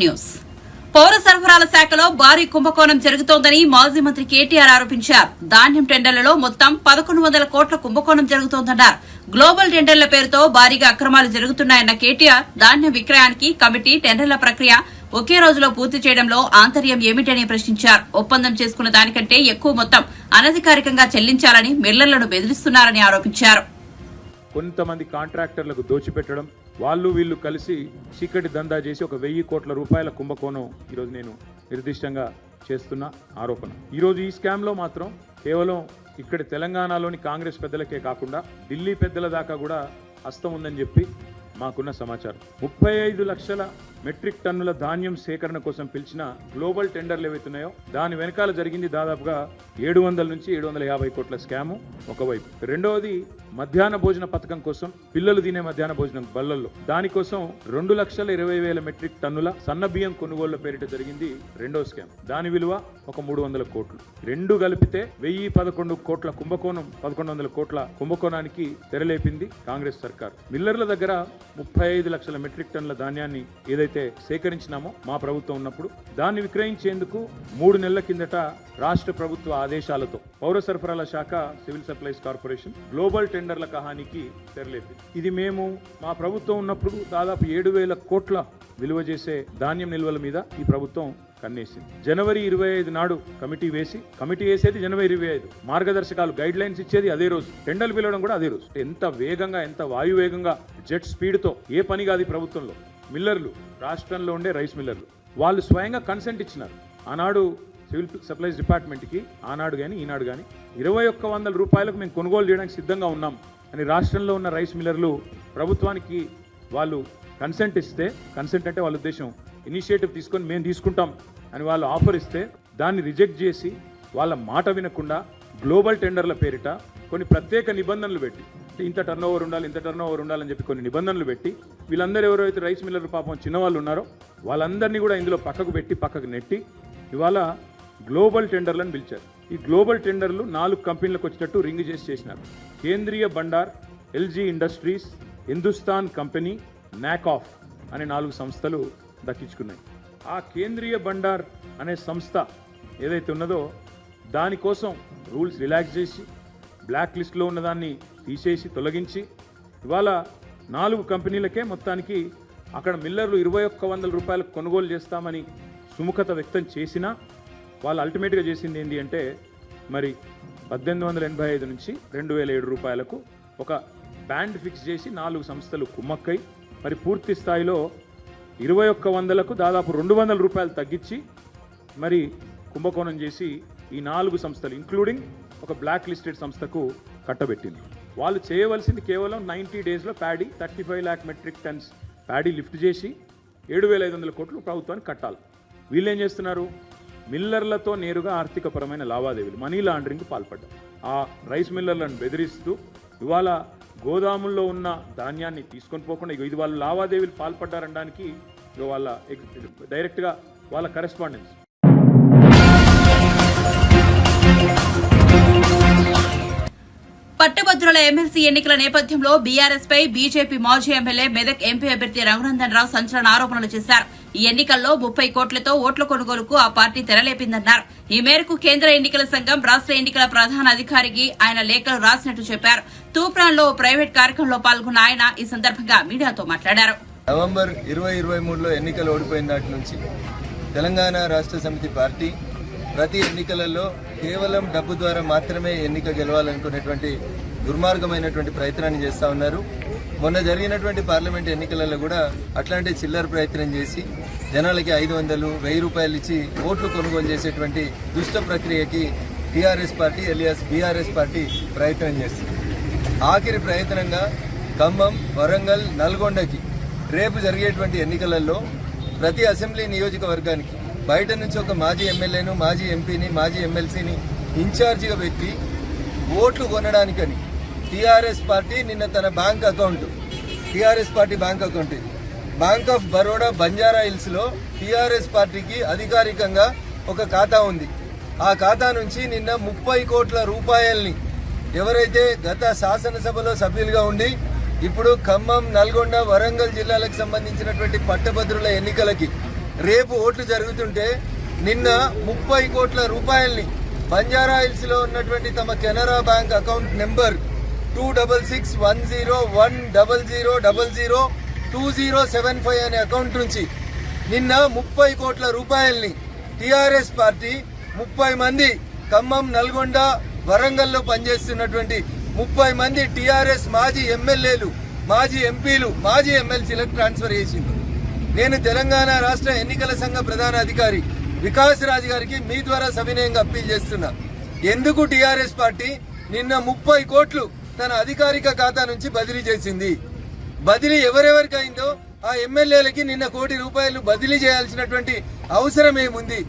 News. పౌర సరఫరాల శాఖలో భారీ కుంభకోణం జరుగుతోందని మాజీ మంత్రి కేటీఆర్ ఆరోపించారు. ధాన్యం టెండర్లలో మొత్తం 1100 కోట్ల కుంభకోణం జరుగుతోందన్నారు. గ్లోబల్ టెండర్ల పేరుతో భారీగా అక్రమాలు జరుగుతున్నాయన్న కేటీఆర్ ధాన్యం విక్రయానికి కమిటీ టెండర్ల ప్రక్రియ ఒకే రోజులో పూర్తి చేయడంలో ఆంతర్యం ఏమిటని ప్రశ్నించారు. ఒప్పందం చేసుకున్న దానికంటే ఎక్కువ మొత్తం అనధికారికంగా చెల్లించాలని మిల్లర్లను బెదిరిస్తున్నారని ఆరోపించారు. కొంతమంది కాంట్రాక్టర్లకు దోచిపెట్టడం, వాళ్ళు వీళ్ళు కలిసి చీకటి దందా చేసి 1000 కోట్ల రూపాయల కుంభకోణం ఈరోజు నేను నిర్దిష్టంగా చేస్తున్న ఆరోపణ. ఈరోజు ఈ స్కామ్లో మాత్రం కేవలం ఇక్కడ తెలంగాణలోని కాంగ్రెస్ పెద్దలకే కాకుండా ఢిల్లీ పెద్దల దాకా కూడా హస్తం ఉందని చెప్పి మాకున్న సమాచారం. 35 లక్షల మెట్రిక్ టన్నుల ధాన్యం సేకరణ కోసం పిలిచిన గ్లోబల్ టెండర్లు ఏవైతున్నాయో దాని వెనకాల జరిగింది దాదాపుగా 700 నుంచి 750 కోట్ల స్కాము ఒకవైపు. రెండవది మధ్యాహ్న భోజన పథకం కోసం పిల్లలు తినే మధ్యాహ్న భోజనం బల్లల్లో దానికోసం 2,20,000 మెట్రిక్ టన్నుల సన్న బియ్యం కొనుగోళ్ల పేరిట జరిగింది రెండో స్కామ్. దాని విలువ 300 కోట్లు. రెండు కలిపితే 1011 కోట్ల కుంభకోణం, 1100 కోట్ల కుంభకోణానికి తెరలేపింది కాంగ్రెస్ సర్కార్. మిల్లర్ల దగ్గర 35 లక్షల మెట్రిక్ టన్నుల ధాన్యాన్ని ఏదైతే సేకరించినామో మా ప్రభుత్వం ఉన్నప్పుడు దాన్ని విక్రయించేందుకు 3 నెలల కిందట రాష్ట్ర ప్రభుత్వ ఆదేశాలతో పౌర సరఫరాల శాఖ, సివిల్ సప్లైస్ కార్పొరేషన్ గ్లోబల్ టెండర్ల కహానికి తెరలేపింది. ఇది మేము మా ప్రభుత్వం ఉన్నప్పుడు దాదాపు 7,000 కోట్ల విలువ చేసే ధాన్యం నిల్వల మీద ఈ ప్రభుత్వం కన్నేసింది. జనవరి 25 నాడు కమిటీ వేసేది జనవరి 25, మార్గదర్శకాలు గైడ్ లైన్స్ ఇచ్చేది అదే రోజు, టెండర్లు పిలవడం కూడా అదే రోజు. ఎంత వేగంగా, ఎంత వాయువేగంగా, జెట్ స్పీడ్తో ఏ పని కాదు ఈ ప్రభుత్వంలో. మిల్లర్లు, రాష్ట్రంలో ఉండే రైస్ మిల్లర్లు వాళ్ళు స్వయంగా కన్సెంట్ ఇచ్చినారు. ఆనాడు సివిల్ సప్లైస్ డిపార్ట్మెంట్కి, ఆనాడు కానీ ఈనాడు కానీ 2100 రూపాయలకు మేము కొనుగోలు చేయడానికి సిద్ధంగా ఉన్నాం అని రాష్ట్రంలో ఉన్న రైస్ మిల్లర్లు ప్రభుత్వానికి వాళ్ళు కన్సెంట్ ఇస్తే, కన్సెంట్ అంటే వాళ్ళ ఉద్దేశం ఇనిషియేటివ్ తీసుకొని మేము తీసుకుంటాం అని వాళ్ళు ఆఫర్ ఇస్తే దాన్ని రిజెక్ట్ చేసి వాళ్ళ మాట వినకుండా గ్లోబల్ టెండర్ల పేరిట కొన్ని ప్రత్యేక నిబంధనలు పెట్టి, ఇంత టర్న్ ఓవర్ ఉండాలి, ఇంత టర్న్ ఓవర్ ఉండాలని చెప్పి కొన్ని నిబంధనలు పెట్టి వీళ్ళందరూ ఎవరైతే రైస్ మిల్లర్లు పాపం చిన్నవాళ్ళు ఉన్నారో వాళ్ళందరినీ కూడా ఇందులో పక్కకు నెట్టి ఇవాళ గ్లోబల్ టెండర్లను పిలిచారు. ఈ గ్లోబల్ టెండర్లు 4 కంపెనీలకు వచ్చేటట్టు రింగ్ చేసినారు. కేంద్రీయ Bandar, LG industries, Hindustan company, నాకాఫ్ అనే 4 సంస్థలు దక్కించుకున్నాయి. ఆ కేంద్రీయ బండార్ అనే సంస్థ ఏదైతే ఉన్నదో దానికోసం రూల్స్ రిలాక్స్ చేసి బ్లాక్ లిస్ట్లో ఉన్నదాన్ని తీసేసి తొలగించి ఇవాళ 4 కంపెనీలకే మొత్తానికి అక్కడ మిల్లర్లు 2100 రూపాయలకు కొనుగోలు చేస్తామని సుముఖత వ్యక్తం చేసినా వాళ్ళు అల్టిమేట్గా చేసింది ఏంటి అంటే మరి 1885 నుంచి 2007 రూపాయలకు ఒక బ్యాండ్ ఫిక్స్ చేసి 4 సంస్థలు కుమ్మక్కై మరి పూర్తి స్థాయిలో 2100లకు దాదాపు 200 రూపాయలు తగ్గించి మరి కుంభకోణం చేసి ఈ 4 సంస్థలు ఇంక్లూడింగ్ ఒక బ్లాక్ లిస్టెడ్ సంస్థకు కట్టబెట్టింది. వాళ్ళు చేయవలసింది కేవలం 90 డేస్లో paddy 35 lakh metric tons paddy lift చేసి 7,500 కోట్లు ప్రభుత్వానికి కట్టాలి. వీళ్ళు ఏం చేస్తున్నారు? మిల్లర్లతో నేరుగా ఆర్థికపరమైన లావాదేవీలు, మనీ లాండరింగ్ పాల్పడ్డారు. ఆ రైస్ మిల్లర్లను బెదిరిస్తూ ఇవాళ గోదాముల్లో ఉన్న ధాన్యాన్ని తీసుకొని పోకుండా ఇది వాళ్ళు లావాదేవీలు పాల్పడ్డారనడానికి వాళ్ళ డైరెక్ట్గా వాళ్ళ కరెస్పాండెన్స్. పట్టభద్రుల ఎమ్మెల్సీ ఎన్నికల నేపథ్యంలో బీఆర్ఎస్ పై బీజేపీ మాజీ ఎమ్మెల్యే మెదక్ ఎంపీ అభ్యర్థి రఘునందన్ రావు సంచలన ఆరోపణలు చేశారు. ఈ ఎన్నికల్లో 30 కోట్లతో ఓట్ల కొనుగోలుకు ఆ పార్టీ తెరలేపిందన్నారు. ఈ మేరకు కేంద్ర ఎన్నికల సంఘం రాష్ట్ర ఎన్నికల ప్రధాన అధికారికి ఆయన లేఖలు రాసినట్టు చెప్పారు. తూప్రాన్లో ప్రైవేట్ కార్యక్రమంలో పాల్గొన్న ఆయన ఈ సందర్భంగా మీడియాతో మాట్లాడారు. నవంబర్ 2023లో ఎన్నికలు ఓడిపోయిన నాటి నుంచి తెలంగాణ రాష్ట్ర సమితి పార్టీ ప్రతి ఎన్నికలలో కేవలం డబ్బు ద్వారా మాత్రమే ఎన్నిక గెలవాలనుకునేటువంటి దుర్మార్గమైనటువంటి ప్రయత్నాన్ని చేస్తూ ఉన్నారు. మొన్న జరిగినటువంటి పార్లమెంట్ ఎన్నికలలో కూడా అట్లాంటి చిల్లర ప్రయత్నం చేసి జనాలకి 500, 1000 రూపాయలు ఇచ్చి ఓట్లు కొనుగోలు చేసేటువంటి దుష్ట ప్రక్రియకి TRS party alias BRS party ప్రయత్నం చేస్తుంది. ఆఖరి ప్రయత్నంగా ఖమ్మం, వరంగల్, నల్గొండకి రేపు జరిగేటువంటి ఎన్నికలలో ప్రతి అసెంబ్లీ నియోజకవర్గానికి బయట నుంచి ఒక మాజీ ఎమ్మెల్యేను, మాజీ ఎంపీని, మాజీ ఎమ్మెల్సీని ఇన్ఛార్జిగా పెట్టి ఓట్లు కొనడానికని టీఆర్ఎస్ పార్టీ నిన్న తన bank account, TRS party bank account bank of Baroda Banjara హిల్స్లో టీఆర్ఎస్ పార్టీకి అధికారికంగా ఒక ఖాతా ఉంది. ఆ ఖాతా నుంచి నిన్న 30 కోట్ల రూపాయల్ని ఎవరైతే గత శాసనసభలో సభ్యులుగా ఉండి ఇప్పుడు ఖమ్మం, నల్గొండ, వరంగల్ జిల్లాలకు సంబంధించినటువంటి పట్టభద్రుల ఎన్నికలకి రేపు ఓట్లు జరుగుతుంటే నిన్న 30 కోట్ల రూపాయల్ని బంజారా హిల్స్ లో ఉన్నటువంటి తమ కెనరా బ్యాంక్ అకౌంట్ నెంబర్ 26610100002075 అనే అకౌంట్ నుంచి నిన్న 30 కోట్ల రూపాయల్ని టిఆర్ఎస్ పార్టీ 30 మంది ఖమ్మం, నల్గొండ, వరంగల్లో పనిచేస్తున్నటువంటి 30 మంది టిఆర్ఎస్ మాజీ ఎమ్మెల్యేలు, మాజీ ఎంపీలు, మాజీ ఎమ్మెల్సీలకు ట్రాన్స్ఫర్ చేసింది. నేను తెలంగాణ రాష్ట్ర ఎన్నికల సంఘ ప్రధాన అధికారి వికాస్ రాజ్ గారికి మీ ద్వారా సవినయంగా అప్పీల్ చేస్తున్నా. ఎందుకు టిఆర్ఎస్ పార్టీ నిన్న 30 కోట్లు తన అధికారిక ఖాతా నుంచి బదిలీ చేసింది? బదిలీ ఎవరెవరికి అయిందో ఆ ఎమ్మెల్యేలకి నిన్న 1 కోటి రూపాయలు బదిలీ చేయాల్సినటువంటి అవసరం ఏముంది?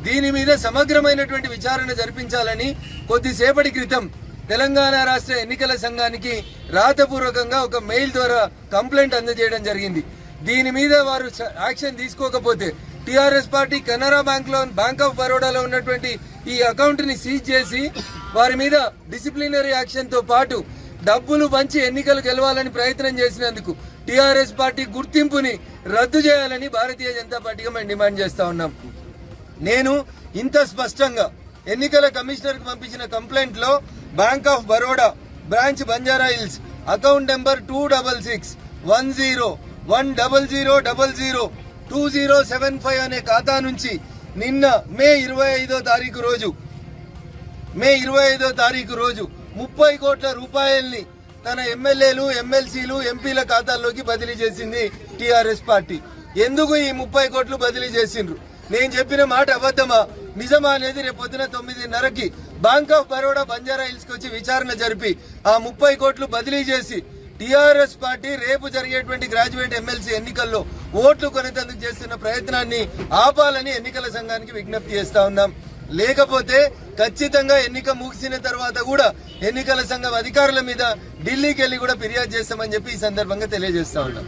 దీని మీద సమగ్రమైనటువంటి విచారణ జరిపించాలని కొద్దిసేపటి క్రితం తెలంగాణ రాష్ట్ర ఎన్నికల సంఘానికి రాతపూర్వకంగా ఒక మెయిల్ ద్వారా కంప్లైంట్ అందజేయడం జరిగింది. దీని మీద వారు యాక్షన్ తీసుకోకపోతే TRS party Canara bank of బరోడాలో ఉన్నటువంటి ఈ అకౌంట్ ని సీజ్ చేసి వారి మీద డిసిప్లినరీ యాక్షన్ తో పాటు డబ్బులు పంచి ఎన్నికలు గెలవాలని ప్రయత్నం చేసినందుకు టిఆర్ఎస్ పార్టీ గుర్తింపుని రద్దు చేయాలని భారతీయ జనతా పార్టీగా మేము డిమాండ్ చేస్తా ఉన్నాం. నేను ఇంత స్పష్టంగా ఎన్నికల కమిషనర్ కు పంపించిన కంప్లైంట్ లో bank of Baroda branch Banjara hills account number 266100002075 అనే ఖాతా నుంచి నిన్న మే 25వ తారీఖు రోజు 30 కోట్ల రూపాయల్ని తన ఎమ్మెల్యేలు, ఎమ్మెల్సీలు, ఎంపీల ఖాతాల్లోకి బదిలీ చేసింది టిఆర్ఎస్ పార్టీ. ఎందుకు ఈ 30 కోట్లు బదిలీ చేసిండ్రు? నేను చెప్పిన మాట అబద్ధమా నిజమా అనేది రేపు పొద్దున 9:30కి Bank of Baroda Banjara Hills కి వచ్చి విచారణ జరిపి ఆ 30 కోట్లు బదిలీ చేసి టిఆర్ఎస్ పార్టీ రేపు జరిగేటువంటి గ్రాడ్యుయేట్ ఎమ్మెల్సీ ఎన్నికల్లో ఓట్లు కొనేందుకు చేస్తున్న ప్రయత్నాన్ని ఆపాలని ఎన్నికల సంఘానికి విజ్ఞప్తి చేస్తా ఉన్నాం. లేకపోతే ఖచ్చితంగా ఎన్నిక ముగిసిన తర్వాత కూడా ఎన్నికల సంఘం అధికారుల మీద ఢిల్లీకి వెళ్లి కూడా ఫిర్యాదు చేస్తామని చెప్పి ఈ సందర్భంగా తెలియజేస్తా ఉన్నాం.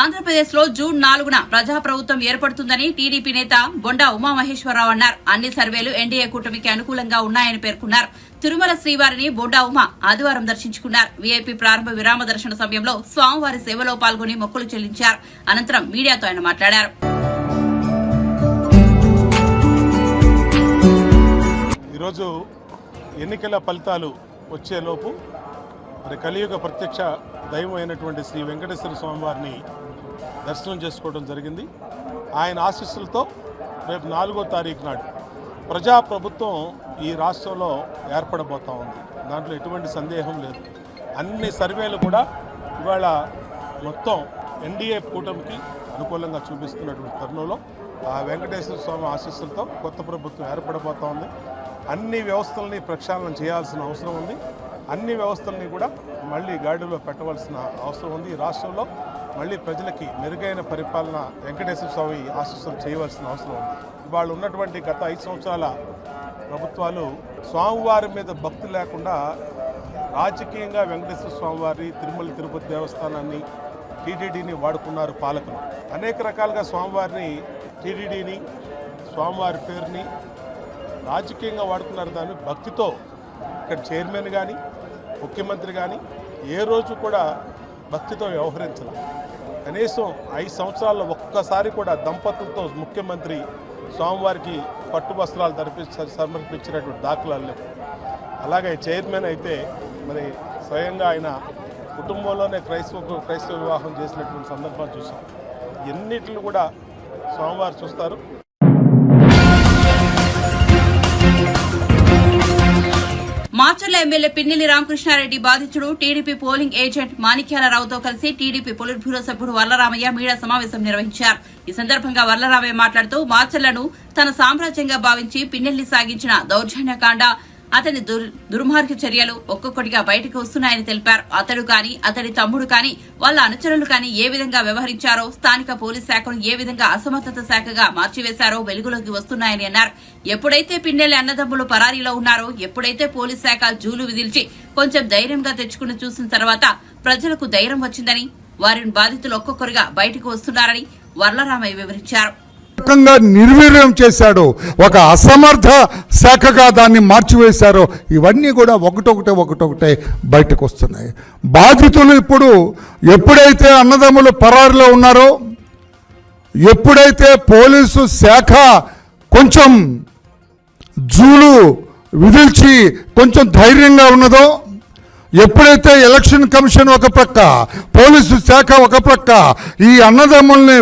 ఆంధ్రప్రదేశ్ లో జూన్ 4న ప్రజాప్రభుత్వం ఏర్పడుతుందని టీడీపీ నేత బొండా ఉమామహేశ్వరరావు అన్నారు. అన్ని సర్వేలు ఎన్డీఏ కూటమికి అనుకూలంగా ఉన్నాయని పేర్కొన్నారు. తిరుమల శ్రీవారిని బొండా ఉమా ఆదివారం దర్శించుకున్నారు. వీఐపీ ప్రారంభ విరామ దర్శన సమయంలో స్వామివారి సేవలో పాల్గొని మొక్కులు చెల్లించారు. అనంతరం మీడియాతో ఆయన మాట్లాడారు. ఈరోజు ఎన్నికల ఫలితాలు వచ్చేలోపు మరి కలియుగ ప్రత్యక్ష దైవం అయినటువంటి శ్రీ వెంకటేశ్వర స్వామివారిని దర్శనం చేసుకోవడం జరిగింది. ఆయన ఆశీస్సులతో రేపు 4వ తారీఖు నాడు ప్రజాప్రభుత్వం ఈ రాష్ట్రంలో ఏర్పడబోతా ఉంది. దాంట్లో ఎటువంటి సందేహం లేదు. అన్ని సర్వేలు కూడా ఇవాళ మొత్తం ఎన్డీఏ కూటమికి అనుకూలంగా చూపిస్తున్నటువంటి తరుణంలో ఆ వెంకటేశ్వర స్వామి ఆశీస్సులతో కొత్త ప్రభుత్వం ఏర్పడబోతా ఉంది. అన్ని వ్యవస్థలని ప్రక్షాళన చేయాల్సిన అవసరం ఉంది. అన్ని వ్యవస్థల్ని కూడా మళ్ళీ గాడిలో పెట్టవలసిన అవసరం ఉంది. ఈ రాష్ట్రంలో మళ్ళీ ప్రజలకి మెరుగైన పరిపాలన వెంకటేశ్వర స్వామి ఆశీస్సులు చేయవలసిన అవసరం ఉంది. వాళ్ళు ఉన్నటువంటి గత 5 సంవత్సరాల ప్రభుత్వాలు స్వామివారి మీద భక్తి లేకుండా రాజకీయంగా వెంకటేశ్వర స్వామివారి, తిరుమల తిరుపతి దేవస్థానాన్ని, టీటీడీని వాడుకున్నారు పాలకులు. అనేక రకాలుగా స్వామివారిని, టీటీడీని, స్వామివారి పేరుని రాజకీయంగా వాడుకున్నారు. దాన్ని భక్తితో ఇక్కడ చైర్మన్ కానీ ముఖ్యమంత్రి కానీ ఏ రోజు కూడా భక్తితో వ్యవహరించలేదు. కనీసం 5 సంవత్సరాల్లో ఒక్కసారి కూడా దంపతులతో ముఖ్యమంత్రి స్వామివారికి పట్టు వస్త్రాలు సమర్పించినటువంటి దాఖలాలు లేవు. అలాగే చైర్మన్ అయితే మరి స్వయంగా ఆయన కుటుంబంలోనే క్రైస్తవ వివాహం చేసినటువంటి సందర్భాలు చూసాం. ఎన్నిటిని కూడా స్వామివారు చూస్తారు. మాచర్ల ఎమ్మెల్యే పిన్నెల్లి రామకృష్ణారెడ్డి బాధితుడు టీడీపీ పోలింగ్ ఏజెంట్ మాణిక్యాలరావుతో కలిసి టీడీపీ పొలిట్ బ్యూరో సభ్యుడు వర్లరామయ్య మీడియా సమావేశం నిర్వహించారు. ఈ సందర్భంగా వర్లరామయ్య మాట్లాడుతూ మాచర్లను తన సామ్రాజ్యంగా భావించి పిన్నెల్లి సాగించిన దౌర్జన్యకాండ, అతని దుర్మార్గ చర్యలు ఒక్కొక్కటిగా బయటకు వస్తున్నాయని తెలిపారు. అతడు కానీ, అతడి తమ్ముడు కానీ, వాళ్ళ అనుచరులు కానీ ఏ విధంగా వ్యవహరించారో, స్థానిక పోలీస్ శాఖను ఏ విధంగా అసమర్థత శాఖగా మార్చివేశారో వెలుగులోకి వస్తున్నాయని అన్నారు. ఎప్పుడైతే పిన్నెల్లి అన్నదమ్ములు పరారీలో ఉన్నారో, ఎప్పుడైతే పోలీస్ శాఖ జూలు విదిల్చి కొంచెం ధైర్యంగా తెచ్చుకుని చూసిన తర్వాత ప్రజలకు ధైర్యం వచ్చిందని, వారిని బాధితులు ఒక్కొక్కరుగా బయటకు వస్తున్నారని వర్లరామయ్య వివరించారు. రకంగా నిర్వీర్యం చేశాడో, ఒక అసమర్థ శాఖగా దాన్ని మార్చివేశారో, ఇవన్నీ కూడా ఒకటొకటే బయటకు వస్తున్నాయి. బాధితులు ఇప్పుడు ఎప్పుడైతే అన్నదమ్ములు పరారులో ఉన్నారో, ఎప్పుడైతే పోలీసు శాఖ కొంచెం జూలు విదిల్చి కొంచెం ధైర్యంగా ఉన్నదో, ఎప్పుడైతే ఎలక్షన్ కమిషన్ ఒక ప్రక్క, పోలీసు శాఖ ఒక ప్రక్క ఈ అన్నదమ్ముల్ని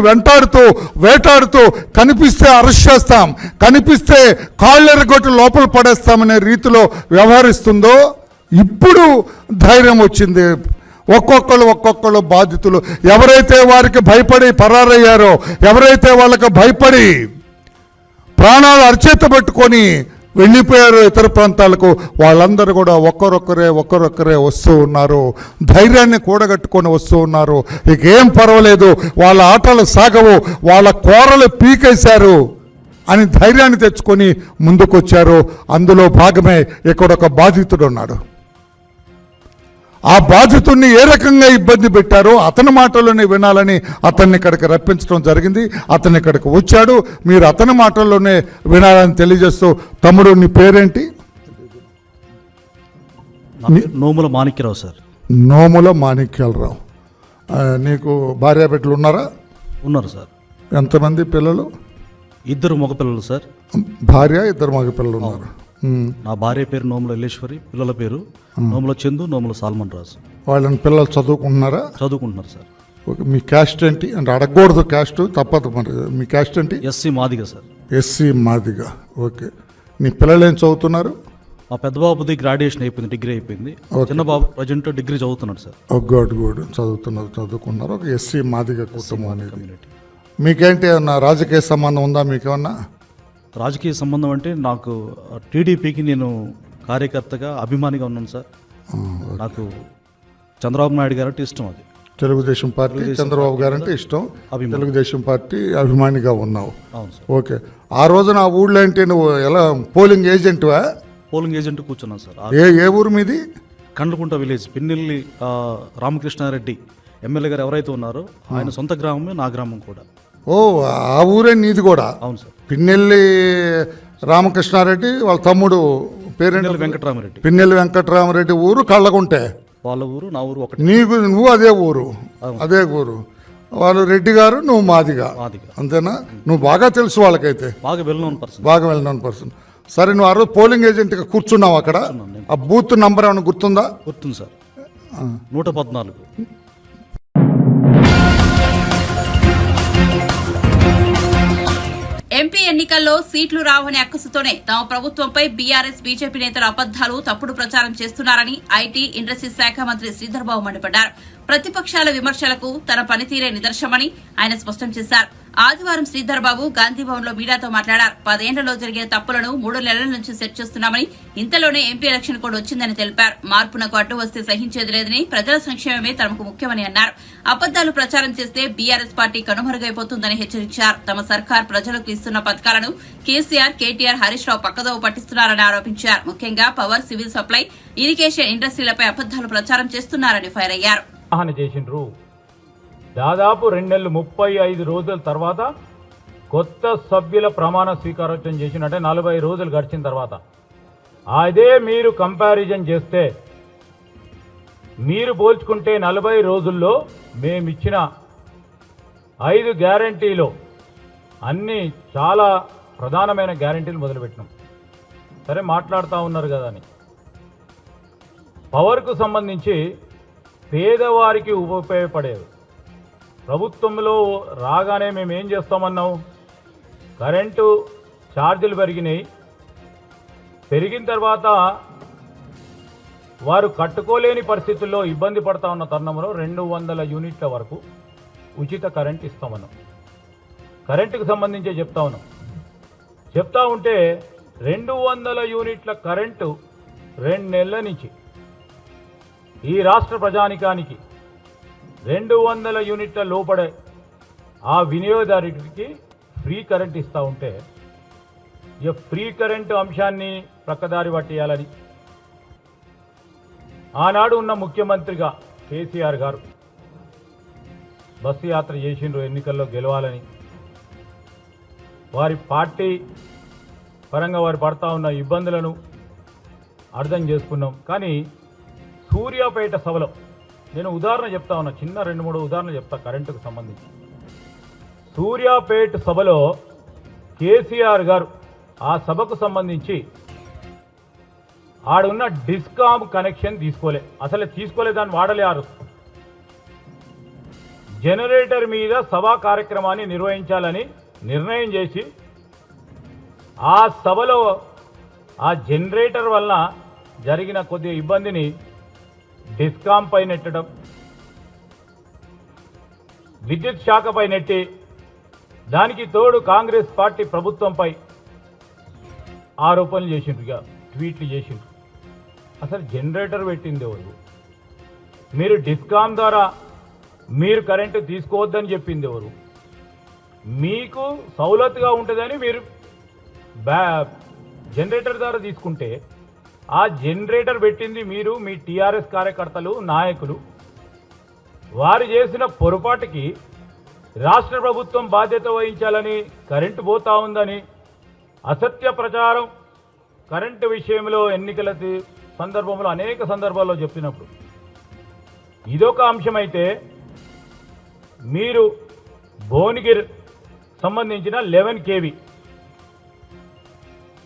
వేటాడుతూ కనిపిస్తే అరెస్ట్ చేస్తాం, కనిపిస్తే కాళ్ళెరగొట్టి లోపల పడేస్తామనే రీతిలో వ్యవహరిస్తుందో, ఇప్పుడు ధైర్యం వచ్చింది. ఒక్కొక్కరు బాధితులు ఎవరైతే వారికి భయపడి పరారయ్యారో, ఎవరైతే వాళ్ళకి భయపడి ప్రాణాలు అరచేత పెట్టుకొని వెళ్ళిపోయారు ఇతర ప్రాంతాలకు, వాళ్ళందరూ కూడా ఒక్కరొక్కరే వస్తూ ఉన్నారు. ధైర్యాన్ని కూడగట్టుకొని వస్తూ ఉన్నారు. ఇక ఏం పర్వాలేదు, వాళ్ళ ఆటలు సాగవు, వాళ్ళ కోరలు పీకేశారు అని ధైర్యాన్ని తెచ్చుకొని ముందుకొచ్చారు. అందులో భాగమే ఇక్కడ ఒక బాధితుడు ఉన్నాడు. ఆ బాధితుడిని ఏ రకంగా ఇబ్బంది పెట్టారో అతని మాటల్లోనే వినాలని అతన్ని ఇక్కడికి రప్పించడం జరిగింది. అతను ఇక్కడికి వచ్చాడు. మీరు అతని మాటల్లోనే వినాలని తెలియజేస్తూ, తమ్ముడు నీ పేరేంటి? నోముల మాణిక్యరావు సార్. నోముల మాణిక్యాలరావు. నీకు భార్య బిడ్డలు ఉన్నారా? ఉన్నారు సార్. ఎంతమంది పిల్లలు? 2 మగపిల్లలు సార్. భార్య, 2 మగపిల్లలు ఉన్నారు. నా భార్య పేరు నోముల ఎల్లేశ్వరి, పిల్లల పేరు నోముల చందు, నోముల సాల్మన్ రాజు. వాళ్ళని పిల్లలు చదువుకుంటున్నారా? చదువుకుంటున్నారు సార్. ఓకే. మీ క్యాస్ట్ ఏంటి? అంటే అడగకూడదు, క్యాస్ట్ తప్పదు. మరి మీ క్యాస్ట్ ఏంటి? SC Madiga sir. SC Madiga. Okay. నీ పిల్లలు ఏం చదువుతున్నారు? మా పెద్ద బాబుది గ్రాడ్యుయేషన్ అయిపోయింది, డిగ్రీ అయిపోయింది. చిన్న బాబు ప్రజెంట్ డిగ్రీ చదువుతున్నాడు సార్. గుడ్ చదువుకున్నారు. ఒక ఎస్సీ మాదిగ కుటుంబం అనేది. మీకేంటి ఏమన్నా రాజకీయ సంబంధం ఉందా? మీకేమన్నా రాజకీయ సంబంధం అంటే నాకు టీడీపీకి నేను కార్యకర్తగా అభిమానిగా ఉన్నాను సార్. నాకు చంద్రబాబు నాయుడు గారు అంటే ఇష్టం. అది తెలుగుదేశం పార్టీ, చంద్రబాబు గారు అంటే ఇష్టం, తెలుగుదేశం పార్టీ అభిమానిగా ఉన్నావు. అవును సార్. ఓకే. ఆ రోజున ఆ ఊళ్ళో ఏంటి, నువ్వు ఎలా పోలింగ్ ఏజెంట్వా? పోలింగ్ ఏజెంట్ కూర్చున్నాను సార్. ఏ ఊరు మీది? కండ్లకుంట విలేజ్, పిన్నెల్లి రామకృష్ణారెడ్డి ఎమ్మెల్యే గారు ఎవరైతే ఉన్నారో ఆయన సొంత గ్రామమే నా గ్రామం కూడా. ఓ, ఆ ఊరే నీది కూడా? అవును సార్. పిన్నెల్లి రామకృష్ణారెడ్డి వాళ్ళ తమ్ముడు పేరు వెంకటరామరెడ్డి. పిన్నెల్లి వెంకటరామరెడ్డి ఊరు కళ్ళగుంటే. వాళ్ళ ఊరు నా ఊరు ఒకటి. నువ్వు అదే ఊరు? అదే ఊరు. వాళ్ళు రెడ్డి గారు, నువ్వు మాదిగా. అంతేనా? నువ్వు బాగా తెలుసు వాళ్ళకైతే? బాగా వెల్ నోన్ పర్సన్. సరే, నువ్వు ఆ రోజు పోలింగ్ ఏజెంట్గా కూర్చున్నావు అక్కడ. ఆ బూత్ నంబర్ ఏమైనా గుర్తుందా? గుర్తుంది సార్. 114. ఎంపీ ఎన్నికల్లో సీట్లు రావని అక్కసుతోనే తమ ప్రభుత్వంపై బీఆర్ఎస్, బీజేపీ నేతలు అబద్దాలు, తప్పుడు ప్రచారం చేస్తున్నారని ఐటీ, ఇండస్ట్రీస్ శాఖ మంత్రి శ్రీధర్బాబు మండిపడ్డారు. ప్రతిపక్షాల విమర్శలకు తన పనితీరే నిదర్శనమని ఆయన స్పష్టం చేశారు. ఆదివారం శ్రీధర్బాబు గాంధీభవన్ లో మీడియాతో మాట్లాడారు. 10 ఏళ్లలో జరిగిన తప్పులను 3 నెలల నుంచి సెట్ చేస్తున్నామని, ఇంతలోనే ఎంపీ ఎలక్షన్ కోడ్ వచ్చిందని తెలిపారు. మార్పునకు అడ్డు వస్తే సహించేది లేదని, ప్రజల సంక్షేమమే తమకు ముఖ్యమని అన్నారు. అబద్దాలు ప్రచారం చేస్తే బీఆర్ఎస్ పార్టీ కనుమరుగైపోతుందని హెచ్చరించారు. తమ సర్కార్ ప్రజలకు ఇస్తున్న పథకాలను కేసీఆర్, కేటీఆర్, హరీష్ రావు పక్కదోవ పట్టిస్తున్నారని ఆరోపించారు. ముఖ్యంగా పవర్, సివిల్ సప్లై, ఇరిగేషన్ ఇండస్ట్రీలపై అబద్దాలు ప్రచారం చేస్తున్నారని ఫైర్ అయ్యారు. దాదాపు 2 నెలలు 35 రోజుల తర్వాత కొత్త సభ్యుల ప్రమాణ స్వీకారోత్సవం చేసినట్టే 40 రోజులు గడిచిన తర్వాత అదే మీరు కంపారిజన్ చేస్తే, మీరు పోల్చుకుంటే 40 రోజుల్లో మేమిచ్చిన 5 గ్యారంటీలో అన్నీ చాలా ప్రధానమైన గ్యారంటీలు మొదలుపెట్టినాం. సరే, మాట్లాడుతూ ఉన్నారు కదా అని. పవర్కు సంబంధించి పేదవారికి ఉపయోగపడేది ప్రభుత్వంలో రాగానే మేము ఏం చేస్తామన్నావు, కరెంటు ఛార్జీలు పెరిగినాయి. పెరిగిన తర్వాత వారు కట్టుకోలేని పరిస్థితుల్లో ఇబ్బంది పడతా ఉన్న తరుణంలో 200 యూనిట్ల వరకు ఉచిత కరెంట్ ఇస్తామన్నాం. కరెంటుకు సంబంధించి చెప్తా ఉంటే 200 యూనిట్ల కరెంటు 2 నెలల నుంచి ఈ రాష్ట్ర ప్రజానికానికి 200 యూనిట్ల లోపడే ఆ వినియోగదారుడికి ఫ్రీ కరెంట్ ఇస్తూ ఉంటే, ఈ ఫ్రీ కరెంటు అంశాన్ని ప్రక్కదారి పట్టేయాలని ఆనాడు ఉన్న ముఖ్యమంత్రిగా కేసీఆర్ గారు బస్సు యాత్ర చేసిండ్రు ఎన్నికల్లో గెలవాలని. వారి పార్టీ పరంగా వారు పడతా ఉన్న ఇబ్బందులను అర్థం చేసుకున్నాం. కానీ సూర్యాపేట సభలో నేను ఉదాహరణ చెప్తా ఉన్నా, చిన్న 2-3 ఉదాహరణలు చెప్తా కరెంటుకు సంబంధించి. సూర్యాపేట సభలో కేసీఆర్ గారు ఆ సభకు సంబంధించి ఆడున్న డిస్కామ్ కనెక్షన్ అసలు తీసుకోలే, దాన్ని వాడలే. జనరేటర్ మీద సభా కార్యక్రమాన్ని నిర్వహించాలని నిర్ణయం చేసి ఆ సభలో ఆ జనరేటర్ వల్ల జరిగిన కొద్ది ఇబ్బందిని డిస్కామ్ పై నెట్టడం, విద్యుత్ శాఖపై నెట్టి, దానికి తోడు కాంగ్రెస్ పార్టీ ప్రభుత్వంపై ఆరోపణలు చేసిండ్రు, ట్వీట్లు చేసిండ్రు. అసలు జనరేటర్ పెట్టింది ఎవరు? మీరు డిస్కామ్ ద్వారా మీరు కరెంటు తీసుకోవద్దని చెప్పింది ఎవరు? మీకు సౌలతుగా ఉంటుందని మీరు జనరేటర్ ద్వారా తీసుకుంటే ఆ జనరేటర్ పెట్టింది మీరు, మీ టీఆర్ఎస్ కార్యకర్తలు, నాయకులు. వారు చేసిన పొరపాటుకి రాష్ట్ర ప్రభుత్వం బాధ్యత వహించాలని, కరెంటు పోతా ఉందని అసత్య ప్రచారం కరెంటు విషయంలో ఎన్నికల సందర్భంలో అనేక సందర్భాల్లో చెప్పినప్పుడు ఇదొక అంశమైతే, మీరు భువనగిరి సంబంధించిన 11 kV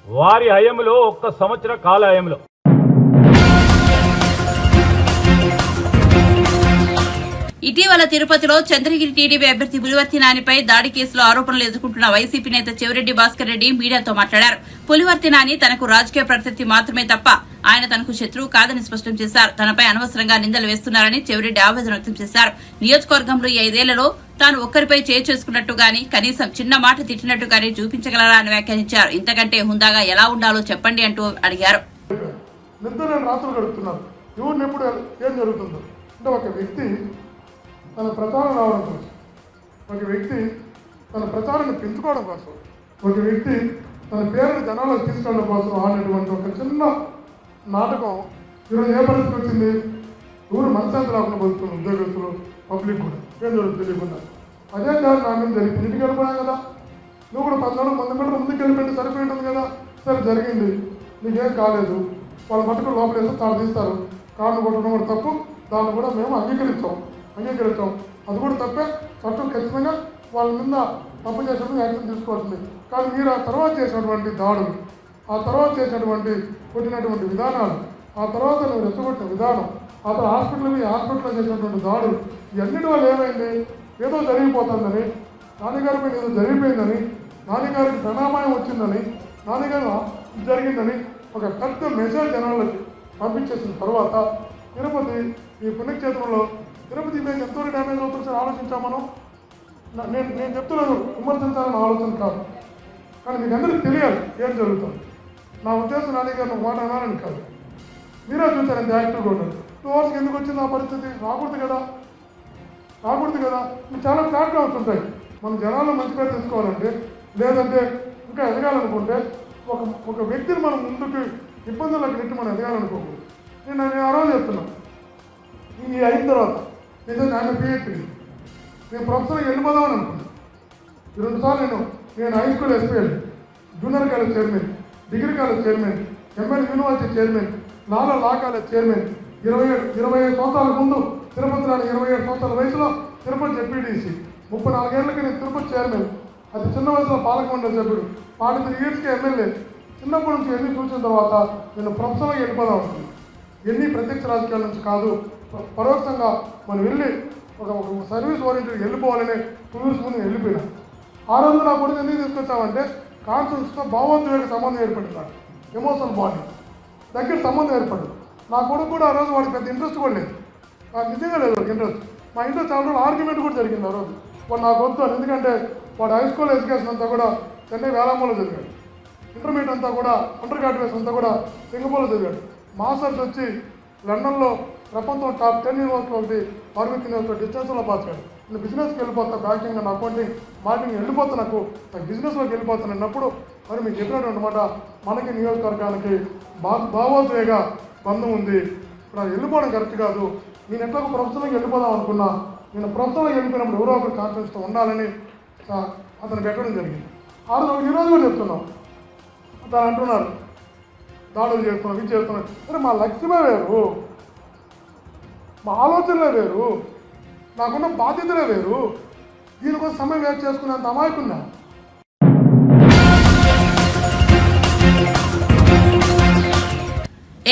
వారి హయంలో 1 సంవత్సర కాల హయంలో ఇటీవల తిరుపతిలో చంద్రగిరి టీడీపీ అభ్యర్థి పులివర్తి నానిపై దాడి కేసులో ఆరోపణలు ఎదుర్కొంటున్న వైసీపీ నేత చెవిరెడ్డి భాస్కర్ రెడ్డి మీడియాతో మాట్లాడారు. పులివర్తి నాని తనకు రాజకీయ ప్రత్యర్థి మాత్రమే తప్ప ఆయన తనకు శత్రువు కాదని స్పష్టం చేశారు. తనపై అనవసరంగా నిందలు వేస్తున్నారని చెవిరెడ్డి ఆవేదన వ్యక్తం చేశారు. నియోజకవర్గంలో ఈ 5 ఏళ్లలో తాను ఒక్కరిపై చేసుకున్నట్టు గాని, కనీసం చిన్న మాట తిట్టినట్టు గాని చూపించగలరా అని వ్యాఖ్యానించారు. ఇంతకంటే హుందాగా ఎలా ఉండాలో చెప్పండి అంటూ అడిగారు. ఒక వ్యక్తి తన ప్రచారం రావడం కోసం, ఒక వ్యక్తి తన ప్రచారాన్ని పెంచుకోవడం కోసం, ఒక వ్యక్తి తన పేరుని జనాలకు తీసుకెళ్ళడం కోసం ఆడినటువంటి ఒక చిన్న నాటకం ఈరోజు ఏ పరిస్థితి వచ్చింది? ఊరు మనశాంతి రాకుండా బతుకుతున్న ఉద్యోగస్తులు, పబ్లిక్ కూడా ఏం జరుగుతుంది తెలియకుండా. అదే కాదు నా మీద జరిగింది, ఇంటికి వెళ్ళిపోయాం కదా, నువ్వు కూడా 14 మంది మీటర్ ముందుకు వెళ్ళిపోయింది, సరిపోయింటుంది కదా. సరే జరిగింది, నీకేం కాలేదు, వాళ్ళ మటుకు లోపల వేస్తే తాను తీస్తారు, కాళ్ళు కొట్టడం కూడా తప్పు, దాన్ని కూడా మేము అంగీకరించాం. అది కూడా తప్పే, చట్టం ఖచ్చితంగా వాళ్ళ మీద తప్పు చేసినప్పుడు యాక్షన్ తీసుకోవాల్సింది. కానీ మీరు ఆ తర్వాత చేసినటువంటి దాడులు, ఆ తర్వాత చేసినటువంటి కొట్టినటువంటి విధానాలు, ఆ తర్వాత నువ్వు రెచ్చగొట్టిన విధానం, ఆ తర్వాత హాస్పిటల్లో చేసినటువంటి దాడులు, ఇవన్నిటి వల్ల ఏమైంది? ఏదో జరిగిపోతుందని, నాన్నగారి పైన ఏదో జరిగిపోయిందని, నాన్నగారికి ప్రణామాయం వచ్చిందని, నాన్నగారు జరిగిందని ఒక పెద్ద మెసేజ్ జనాలకి పంపించేసిన తర్వాత తిరుపతి ఈ పుణ్యక్షేత్రంలో తిరుపతి మీద ఎంతో డ్యామేజ్ అవుతుంది సార్. ఆలోచించాం మనం. నేను చెప్తున్నాను, విమర్శించాలని ఆలోచన కాదు, కానీ మీకు అందరికీ తెలియాలి ఏం జరుగుతుంది. నా ఉద్దేశం నాన్నగారు మాట అనాలని కాదు, మీరే చూసారు ఎంత యాక్టివ్గా ఉంటారు. 2 hours ఎందుకు వచ్చింది ఆ పరిస్థితి? రాకూడదు కదా. మీకు చాలా ప్లాట్ఫామ్స్ ఉంటాయి. మనం జనాల్లో మంచి పేరు తెచ్చుకోవాలంటే, లేదంటే ఇంకా ఎదగాలనుకుంటే ఒక వ్యక్తిని మనం ముందుకు ఇబ్బందులకు నెట్టి మనం ఎదగాలనుకోకూడదు. నేను ఆ రోజు చెప్తున్నాను, ఈ అయిన తర్వాత నిజంగా ఆయన పిహెచ్డి నేను ప్రొఫెసర్గా వెళ్ళిపోదామని అనుకున్నాను. 2 సార్లు నేను high school SPL, junior college chairman, degree college chairman, ML university chairman, నాలా లా కాలేజ్ చైర్మన్, 25 సంవత్సరాల ముందు తిరుపతి రాని 27 సంవత్సరాల వయసులో తిరుపతి జెడ్పీటీసీ, 34 ఏళ్ళకి నేను తిరుపతి చైర్మన్, అది చిన్న వయసులో పాలక మండలి సభ్యుడు, 43 yearsకి ఎమ్మెల్యే. చిన్నప్పటి నుంచి ఎన్ని చూసిన తర్వాత నేను ప్రొఫెసర్గా వెళ్ళిపోదాం అనుకున్నాను. ఎన్ని ప్రత్యక్ష రాజకీయాల నుంచి కాదు, పరోక్షంగా మనం వెళ్ళి ఒక సర్వీస్ ఓరియంటెడ్ వెళ్ళిపోవాలనే టూరిస్ట్ ముందు వెళ్ళిపోయినా. ఆ రోజు నా కొడుకు ఎందుకు తీసుకొచ్చామంటే కాన్షియస్తో భావోద్వేగ సంబంధం ఏర్పడింది, నాకు ఎమోషనల్ బాడీ దగ్గర సంబంధం ఏర్పడింది. నా కొడుకు కూడా ఆ రోజు వాడికి పెద్ద ఇంట్రెస్ట్ కూడా లేదు, నాకు నిజంగా లేదు వాడికి ఇంట్రెస్ట్. మా ఇంట్లో చాలా రోజులు ఆర్గ్యుమెంట్ కూడా జరిగింది ఆ రోజు. వాడు నాకు వద్దు అని, ఎందుకంటే వాడు హై స్కూల్ ఎడ్యుకేషన్ అంతా కూడా చెన్నై వేలామూలో చదివాడు, ఇంటర్మీడియట్ అంతా కూడా అండర్ గ్రాడ్యుయేషన్ అంతా కూడా సింగపూర్లో చదివాడు, మాస్టర్స్ వచ్చి లండన్లో ప్రపంచం టాప్ 10 యూనివర్సిటీలో ఒకటి ఫార్మసీ యూనివర్సిటీ డిస్టెన్స్లో పాస్ అయ్యాడు. నేను బిజినెస్కి వెళ్ళిపోతా, బ్యాంకింగ్ అండ్ అకౌంటింగ్ మార్కెటింగ్ వెళ్ళిపోతా, నాకు బిజినెస్లోకి వెళ్ళిపోతాను అన్నప్పుడు మరి మీకు చెప్పినటువంటి మాట, మనకి నియోజకవర్గానికి భావోద్వేగ బంధం ఉంది, ఇప్పుడు అది వెళ్ళిపోవడం కరెక్ట్ కాదు. నేను ఎట్లా ప్రొఫెషనల్కి వెళ్ళిపోదాం అనుకున్నా, నేను ప్రొఫెషనల్కి వెళ్ళిపోయినప్పుడు ఎవరో ఒకరు కాన్ఫిడెన్స్తో ఉండాలని అతను పెట్టడం జరిగింది. ఆ రోజు ఈరోజు కూడా చెప్తున్నాం. తను అంటున్నారు దాడులు చేస్తున్నాం, ఇది చేస్తున్నాం. సరే, మా లక్ష్యమే వేరు, మా ఆలోచనలే వేరు, నాకున్న బాధ్యతలే వేరు. దీనికోసం సమయం వేస్ట్ చేసుకునేంత అమాయకుందా?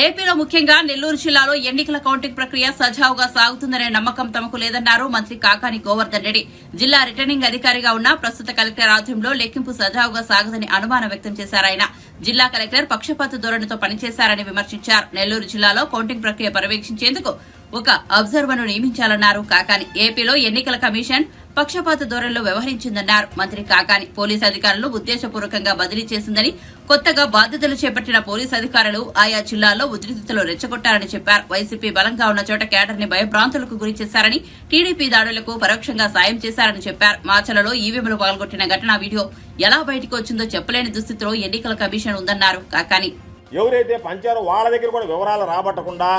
ఏపీలో ముఖ్యంగా నెల్లూరు జిల్లాలో ఎన్నికల కౌంటింగ్ ప్రక్రియ సజావుగా సాగుతుందనే నమ్మకం తమకు లేదన్నారు మంత్రి కాకాని గోవర్ధన్ రెడ్డి. జిల్లా రిటర్నింగ్ అధికారిగా ఉన్న ప్రస్తుత కలెక్టర్ ఆధ్వర్యంలో లెక్కింపు సజావుగా సాగదని అనుమానం వ్యక్తం చేశారు ఆయన. జిల్లా కలెక్టర్ పక్షపాత ధోరణితో పనిచేశారని విమర్శించారు. నెల్లూరు జిల్లాలో కౌంటింగ్ ప్రక్రియ పర్యవేక్షించేందుకు ఒక అబ్జర్వర్ను నియమించాలన్నారు కాకాని. ఏపీలో ఎన్నికల కమిషన్ పక్షపాత ధోరణిలో వ్యవహరించిందన్నారు మంత్రి కాకాని. పోలీసు అధికారులు ఉద్దేశపూర్వకంగా బదిలీ చేసిందని, కొత్తగా బాధ్యతలు చేపట్టిన పోలీసు అధికారులు ఆయా జిల్లాల్లో ఉద్రిక్తతలు రెచ్చగొట్టారని చెప్పారు. వైసీపీ బలంగా ఉన్న చోట కేడర్ ని భయభ్రాంతులకు గురి చేశారని, టీడీపీ దాడులకు పరోక్షంగా సాయం చేశారని చెప్పారు. మాచలలో ఈవీఎంలు పాల్గొట్టిన ఘటనా వీడియో ఎలా బయటకు వచ్చిందో చెప్పలేని దుస్థితిలో ఎన్నికల కమిషన్ ఉందన్నారు కాకాని. ఎవరైతే పంచారో వాళ్ళ దగ్గర కూడా వివరాలు రాబట్టకుండా,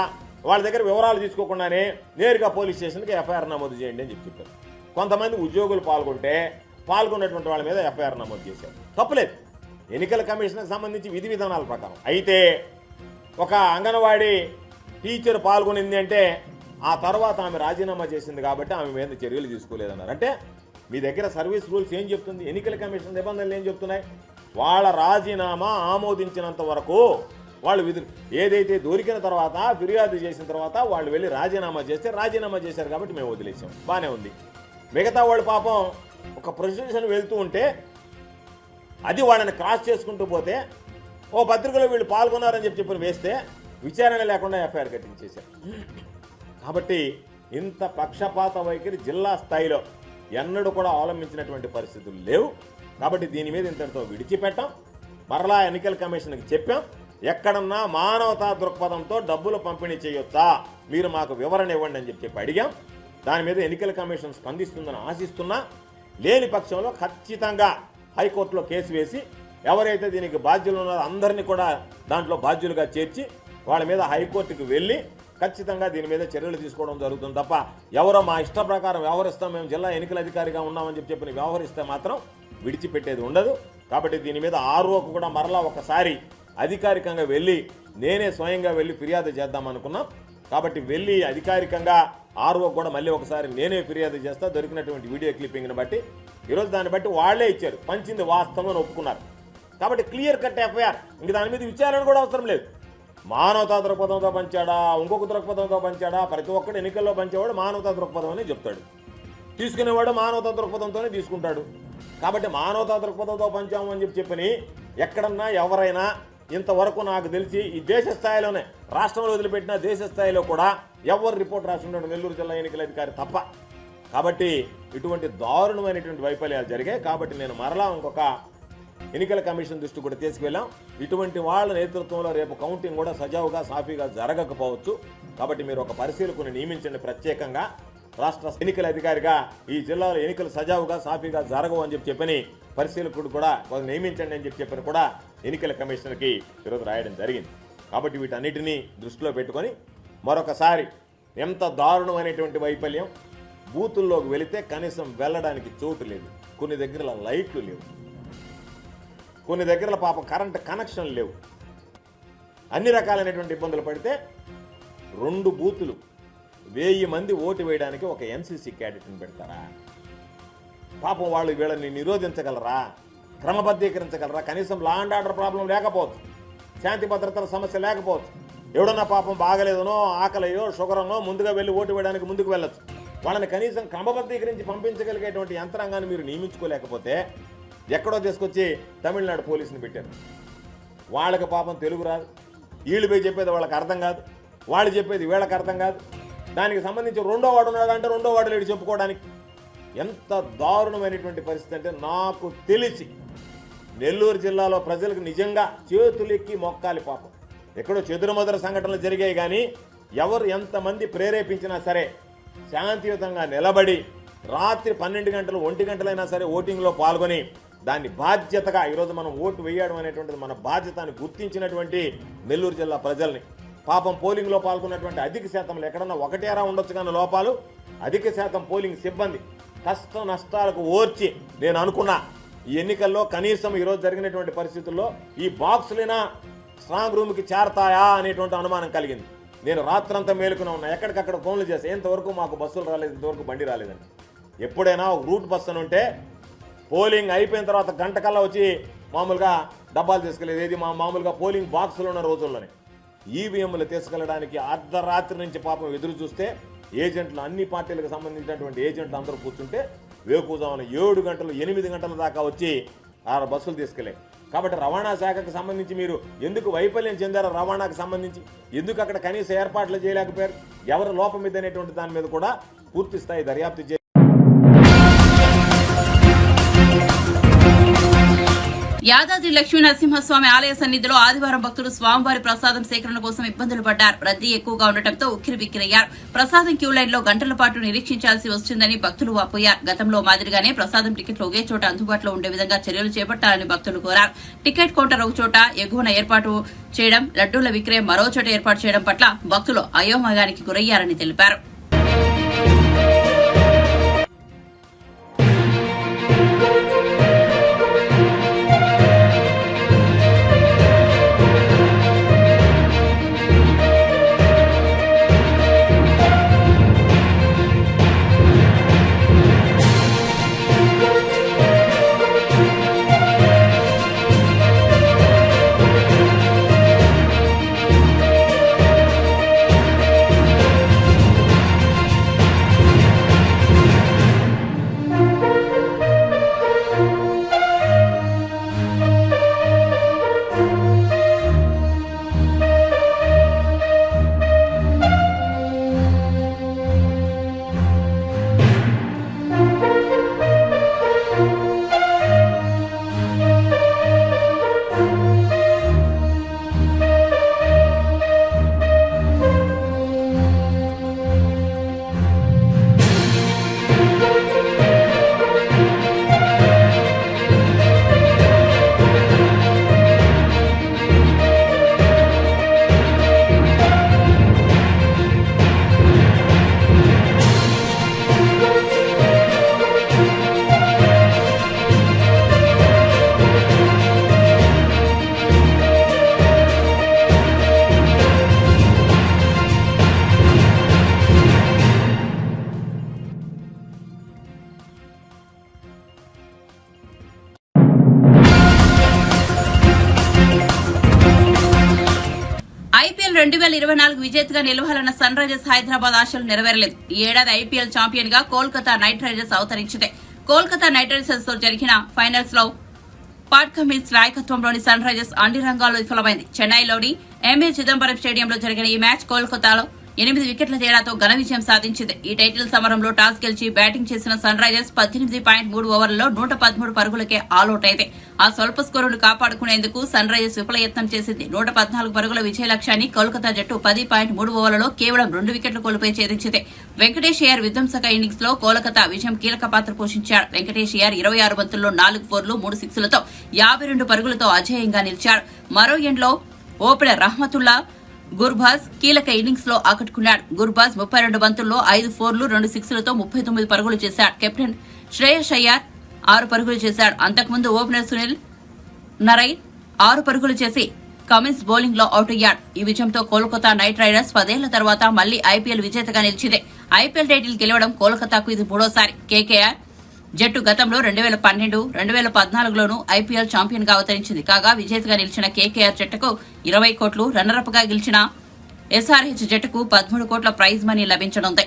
వాళ్ళ దగ్గర వివరాలు తీసుకోకుండానే నేరుగా పోలీస్ స్టేషన్కి ఎఫ్ఐఆర్ నమోదు చేయండి అని చెప్పారు. కొంతమంది ఉద్యోగులు పాల్గొన్నటువంటి వాళ్ళ మీద ఎఫ్ఐఆర్ నమోదు చేశారు. తప్పులేదు, ఎన్నికల కమిషన్కి సంబంధించి విధి విధానాల ప్రకారం. అయితే ఒక అంగన్వాడీ టీచర్ పాల్గొనింది అంటే ఆ తర్వాత ఆమె రాజీనామా చేసింది కాబట్టి ఆమె మీద చర్యలు తీసుకోలేదన్నారు. అంటే మీ దగ్గర సర్వీస్ రూల్స్ ఏం చెప్తుంది, ఎన్నికల కమిషన్ నిబంధనలు ఏం చెప్తున్నాయి? వాళ్ళ రాజీనామా ఆమోదించినంత వరకు వాళ్ళు ఏదైతే దొరికిన తర్వాత ఫిర్యాదు చేసిన తర్వాత వాళ్ళు వెళ్ళి రాజీనామా చేస్తే రాజీనామా చేశారు కాబట్టి మేము వదిలేసాం, బాగానే ఉంది. మిగతా వాళ్ళు పాపం ఒక ప్రొసెషన్ వెళ్తూ ఉంటే అది వాళ్ళని క్రాస్ చేసుకుంటూ పోతే ఓ పత్రికలో వీళ్ళు పాల్గొన్నారని చెప్పి వేస్తే విచారణ లేకుండా ఎఫ్ఐఆర్ కట్టించేశారు. కాబట్టి ఇంత పక్షపాత వైఖరి జిల్లా స్థాయిలో ఎన్నడూ కూడా అవలంబించినటువంటి పరిస్థితులు లేవు. కాబట్టి దీని మీద ఇంతటితో విడిచిపెట్టాం. మరలా ఎన్నికల కమిషన్కి చెప్పాం, ఎక్కడన్నా మానవతా దృక్పథంతో డబ్బులు పంపిణీ చేయొచ్చా, మీరు మాకు వివరణ ఇవ్వండి అని చెప్పి అడిగాం. దాని మీద ఎన్నికల కమిషన్ స్పందిస్తుందని ఆశిస్తున్నా. లేని పక్షంలో ఖచ్చితంగా హైకోర్టులో కేసు వేసి ఎవరైతే దీనికి బాధ్యులు ఉన్నారో అందరినీ కూడా దాంట్లో బాధ్యులుగా చేర్చి వాళ్ళ మీద హైకోర్టుకు వెళ్ళి ఖచ్చితంగా దీని మీద చర్యలు తీసుకోవడం జరుగుతుంది తప్ప ఎవరో మా ఇష్ట ప్రకారం వ్యవహరిస్తాం, మేము జిల్లా ఎన్నికల అధికారిగా ఉన్నామని చెప్పి వ్యవహరిస్తే మాత్రం విడిచిపెట్టేది ఉండదు. కాబట్టి దీని మీద ఆర్ఓకు కూడా మరలా ఒకసారి అధికారికంగా వెళ్ళి నేనే స్వయంగా వెళ్ళి ఫిర్యాదు చేద్దాం అనుకున్నాం. కాబట్టి వెళ్ళి అధికారికంగా ఆర్ఓ కూడా మళ్ళీ ఒకసారి నేనే ఫిర్యాదు చేస్తా. దొరికినటువంటి వీడియో క్లిప్పింగ్ని బట్టి ఈరోజు దాన్ని బట్టి వాళ్లే ఇచ్చారు, పంచింది వాస్తవం అని ఒప్పుకున్నారు. కాబట్టి క్లియర్ కట్ ఎఫ్ఐఆర్, ఇంక దాని మీద విచారణ కూడా అవసరం లేదు. మానవతా దృక్పథంతో పంచాడా, ఇంకొక దృక్పథంతో పంచాడా, ప్రతి ఒక్కడు ఎన్నికల్లో పంచేవాడు మానవతా దృక్పథం అని చెప్తాడు, తీసుకునేవాడు మానవతా దృక్పథంతోనే తీసుకుంటాడు. కాబట్టి మానవతా దృక్పథంతో పంచాము అని చెప్పని ఎక్కడన్నా ఎవరైనా ఇంతవరకు నాకు తెలిసి ఈ దేశ స్థాయిలోనే, రాష్ట్రంలో వదిలిపెట్టిన దేశ స్థాయిలో కూడా ఎవరు రిపోర్ట్ రాస్తున్నాడు నెల్లూరు జిల్లా ఎన్నికల అధికారి తప్ప. కాబట్టి ఇటువంటి దారుణమైనటువంటి వైఫల్యాలు జరిగాయి. కాబట్టి నేను మరలా ఇంకొక ఎన్నికల కమిషన్ దృష్టి కూడా తీసుకువెళ్ళాం. ఇటువంటి వాళ్ళ నేతృత్వంలో రేపు కౌంటింగ్ కూడా సజావుగా సాఫీగా జరగకపోవచ్చు. కాబట్టి మీరు ఒక పరిశీలకుని నియమించండి ప్రత్యేకంగా. రాష్ట్ర ఎన్నికల అధికారిగా ఈ జిల్లాలో ఎన్నికలు సజావుగా సాఫీగా జరగవు అని చెప్పని పరిశీలకుడు కూడా నియమించండి అని చెప్పని కూడా ఎన్నికల కమిషనర్కి ఈరోజు రాయడం జరిగింది. కాబట్టి వీటన్నిటినీ దృష్టిలో పెట్టుకొని మరొకసారి ఎంత దారుణమైనటువంటి వైఫల్యం, బూతుల్లోకి వెళితే కనీసం వెళ్ళడానికి చోటు లేదు, కొన్ని దగ్గర లైట్లు లేవు, కొన్ని దగ్గర పాపం కరెంట్ కనెక్షన్ లేవు, అన్ని రకాలైనటువంటి ఇబ్బందులు పడితే 2 బూతులు 1000 మంది ఓటు వేయడానికి ఒక ఎన్సీసీ క్యాడెట్ని పెడతారా? పాపం వాళ్ళు వీళ్ళని నిరోధించగలరా, క్రమబద్ధీకరించగలరా? కనీసం లా అండ్ ఆర్డర్ ప్రాబ్లం లేకపోవచ్చు, శాంతి భద్రతల సమస్య లేకపోవచ్చు, ఎవడన్నా పాపం బాగలేదనో ఆకలియో షుగరనో ముందుగా వెళ్ళి ఓటు వేయడానికి ముందుకు వెళ్ళచ్చు. వాళ్ళని కనీసం క్రమబద్ధీకరించి పంపించగలిగేటువంటి యంత్రాంగాన్ని మీరు నియమించుకోలేకపోతే ఎక్కడో తీసుకొచ్చి తమిళనాడు పోలీసుని పెట్టారు. వాళ్ళకి పాపం తెలుగు రాదు, వీళ్ళు పోయి చెప్పేది వాళ్ళకి అర్థం కాదు, వాళ్ళు చెప్పేది వీళ్ళకి అర్థం కాదు. దానికి సంబంధించి 2వ వాడు ఉన్నాడంటే 2వ వాడు లేడు చెప్పుకోవడానికి. ఎంత దారుణమైనటువంటి పరిస్థితి అంటే, నాకు తెలిసి నెల్లూరు జిల్లాలో ప్రజలకు నిజంగా చేతులెక్కి మొక్కాలి పాపం. ఎక్కడో చెదురుమదురు సంఘటనలు జరిగాయి కానీ ఎవరు ఎంతమంది ప్రేరేపించినా సరే శాంతియుతంగా నిలబడి రాత్రి 12 గంటలు 1 గంటలైనా సరే ఓటింగ్లో పాల్గొని దాన్ని బాధ్యతగా ఈరోజు మనం ఓటు వేయడం అనేటువంటిది మన బాధ్యతని గుర్తించినటువంటి నెల్లూరు జిల్లా ప్రజల్ని, పాపం పోలింగ్లో పాల్గొన్నటువంటి అధిక శాతంలో ఎక్కడన్నా 1 ఉండొచ్చు కానీ లోపాలు, అధిక శాతం పోలింగ్ సిబ్బంది కష్ట నష్టాలకు ఓర్చి నేను అనుకున్నా ఈ ఎన్నికల్లో కనీసం ఈరోజు జరిగినటువంటి పరిస్థితుల్లో ఈ బాక్సులైనా స్ట్రాంగ్ రూమ్కి చేరతాయా అనేటువంటి అనుమానం కలిగింది. నేను రాత్రంతా మేలుకుని ఉన్నా, ఎక్కడికక్కడ ఫోన్లు చేస్తే ఇంతవరకు మాకు బస్సులు రాలేదు, ఇంతవరకు బండి రాలేదని. ఎప్పుడైనా ఒక రూట్ బస్సు అని ఉంటే పోలింగ్ అయిపోయిన తర్వాత గంట కల్లా వచ్చి మామూలుగా డబ్బాలు తీసుకెళ్ళేది. ఏది మామూలుగా పోలింగ్ బాక్సులు ఉన్న రోజుల్లోనే ఈవీఎంలు తీసుకెళ్ళడానికి అర్ధరాత్రి నుంచి పాపం ఎదురు చూస్తే ఏజెంట్లు, అన్ని పార్టీలకు సంబంధించినటువంటి ఏజెంట్లు అందరూ కూర్చుంటే వేకుజామున 7 గంటలు 8 గంటల దాకా వచ్చి 6 బస్సులు తీసుకెళ్ళాయి. కాబట్టి రవాణా శాఖకు సంబంధించి మీరు ఎందుకు వైఫల్యం చెందారో, రవాణాకు సంబంధించి ఎందుకు అక్కడ కనీస ఏర్పాట్లు చేయలేకపోయారు, ఎవరు లోపం మీద అనేటువంటి దాని మీద కూడా పూర్తి స్థాయి దర్యాప్తు చేయాలి. యాదాద్రి లక్ష్మీ నరసింహస్వామి ఆలయ సన్నిధిలో ఆదివారం భక్తులు స్వామివారి ప్రసాదం సేకరణ కోసం ఇబ్బందులు పడ్డారు. రద్దీ ఎక్కువగా ఉండటంతో ఉక్కిరిబిక్కిరయ్యారు. ప్రసాదం క్యూ లైన్ లో గంటల పాటు నిరీక్షించాల్సి వస్తుందని భక్తులు వాపోయారు. గతంలో మాదిరిగానే ప్రసాదం టికెట్లు ఒకే చోట అందుబాటులో ఉండే విధంగా చర్యలు చేపట్టాలని భక్తులు కోరారు. టికెట్ కౌంటర్ ఒక చోట ఎగువన ఏర్పాటు చేయడం, లడ్డూల విక్రయం మరో చోట ఏర్పాటు చేయడం పట్ల భక్తులు అయోమయానికి గురయ్యారని తెలిపారు. ఐపీఎల్ 2024 విజేతగా నిలవాలన్న సన్ రైజర్స్ హైదరాబాద్ ఆశలు నెరవేరలేదు. ఈ ఏడాది ఐపీఎల్ ఛాంపియన్ గా కోల్కతా నైట్ రైడర్స్ అవతరించింది. కోల్కతా నైట్ రైడర్స్ తో జరిగిన ఫైనల్స్ లో పాట్ కమిన్స్ నాయకత్వంలోని సన్ రైజర్స్ అన్ని రంగాల్లో విఫలమైంది. చెన్నైలోని ఎంఏ చిదంబరం స్టేడియంలో జరిగిన ఈ మ్యాచ్ కోల్కతాలో 8 వికెట్ల తేడాతో ఘన విజయం సాధించింది. ఈ టైటిల్ సమరంలో టాస్ గెలిచి బ్యాటింగ్ చేసిన సన్ రైజర్స్ 18.3 ఓవర్లలో 113 పరుగులకే ఆలౌట్ అయింది. ఆ స్వల్ప స్కోరును కాపాడుకునేందుకు సన్ రైజర్స్ విఫల యత్నం చేసింది. 114 పరుగుల విజయ లక్ష్యాన్ని కోల్కతా జట్టు 10.3 ఓవర్లలో కేవలం 2 వికెట్లు కోల్పోయి ఛేదించింది. వెంకటేష్ అయ్యర్ విధ్వంసక ఇన్నింగ్స్ లో కోల్కతా విజయం కీలక పాత్ర పోషించాడు. వెంకటేష్ అయ్యర్ 26 బంతుల్లో 4 ఫోర్లు 3 సిక్స్లతో 52 పరుగులతో అజేయంగా నిలిచాడు. మరో ఎండ్లో ఓపెనర్ రహమతుల్లా గుర్బాజ్ కీలక ఇన్నింగ్స్ లో ఆకట్టుకున్నాడు. గుర్బాజ్ 32 బంతుల్లో 5 ఫోర్లు 2 సిక్స్లతో 39 పరుగులు చేశాడు. కెప్టెన్ శ్రేయస్ అయ్యర్ 6 పరుగులు చేశాడు. అంతకుముందు ఓపెనర్ సునీల్ నరైన్ 6 పరుగులు చేసి కమిన్స్ బౌలింగ్ లో అవుట్ అయ్యాడు. ఈ విజయంతో కోల్కతా నైట్ రైడర్స్ 10 ఏళ్ల తర్వాత మళ్లీ ఐపీఎల్ విజేతగా నిలిచింది. ఐపీఎల్ టైటిల్ గెలవడం కోల్కతాకు ఇది 3వసారి. కేకేఆర్ జట్టు గతంలో 2012, 2014లోనూ ఐపీఎల్ ఛాంపియన్ గా అవతరించింది. కాగా విజేతగా నిలిచిన కేకేఆర్ జట్టుకు 20 కోట్లు, రన్నరప్ గా గెలిచిన ఎస్ఆర్హెచ్ జట్టుకు 13 కోట్ల ప్రైజ్ మనీ లభించనుంది.